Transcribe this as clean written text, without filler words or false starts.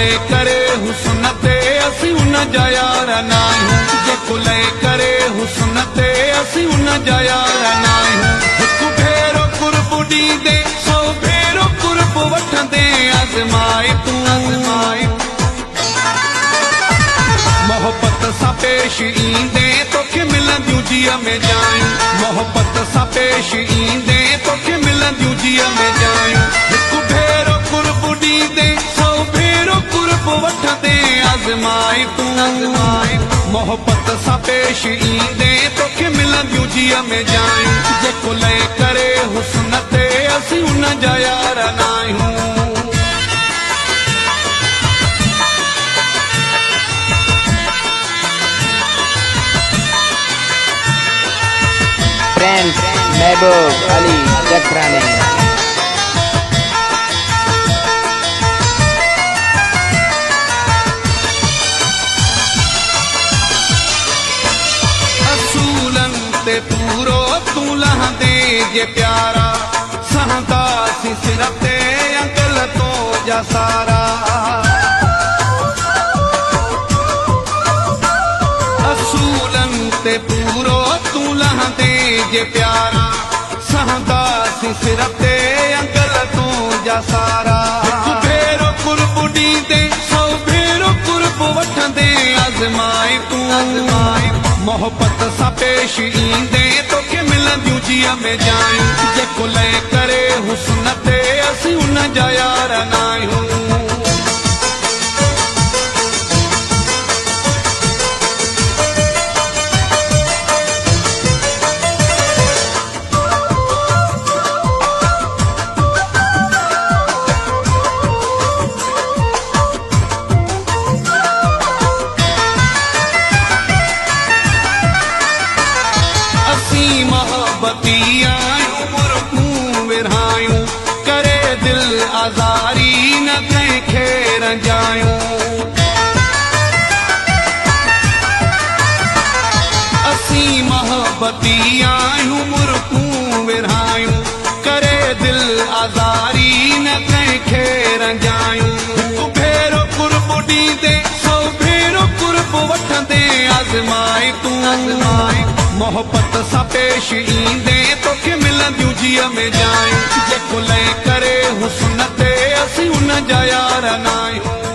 ले करे हुस्न ते असीं उन जा यार नाहियूं जेको ले करे हुस्न ते असीं उन जा यार नाहियूं हिकु भेरो कुर्ब ॾींदे सौ भेरो कुर्ब वठंदे आज़माए तूं मोहब्बत सां पेश ईंदे तोखे मिलंदियूं जीअ में जायूं मोहब्बत सां पेश ईंदे तोखे मिलंदियूं जीअ में जायूं हिकु भेरो कुर्ब ॾींदे सौ भेरो कुर्ब वठंदे आज़माए तूं मोहब्बत सां पेश ईंदे तोखे मिलंदियूं जीअ में जायूं जेको ले करे हुस्न ते असीं उन जा यार नाहियूं फ्रेंड महबूब अली जखरानी असूलन ते पूरो तू लहंदे जे प्यारा सहंदासी सिर ते अंकल तो जा सारा असूलन ते पूरो तू लहंदे जे प्यारा सहंदासी सिर ते अंकल तो जा सारा हिकु भेरो कुर्ब ॾींदे सौ भेरो कुर्ब वठंदे आज़माए तूं मोहब्बत सां पेश ईंदे तोखे मिलंदियूं जीअ में जायूं जेको ले करे हुस्न ते असीं उन जा यार नाहियूं मोहब्बती आयूं मुर्खूं विरहायूं करे दिल आज़ारी न कंहिंखे रंजायूं असीं मोहब्बती आयूं मुर्खूं विरहायूं करे दिल आज़ारी न कंहिंखे रंजायूं हिकु भेरो कुर्ब ॾींदे सौ भेरो कुर्ब वठंदे आज़माए तूं मोहब्बत सां पेश ईंदे तोखे मिलंदियूं जीअ में जायूं जेको ले करे हुस्न ते असीं उन जा यार नाहियूं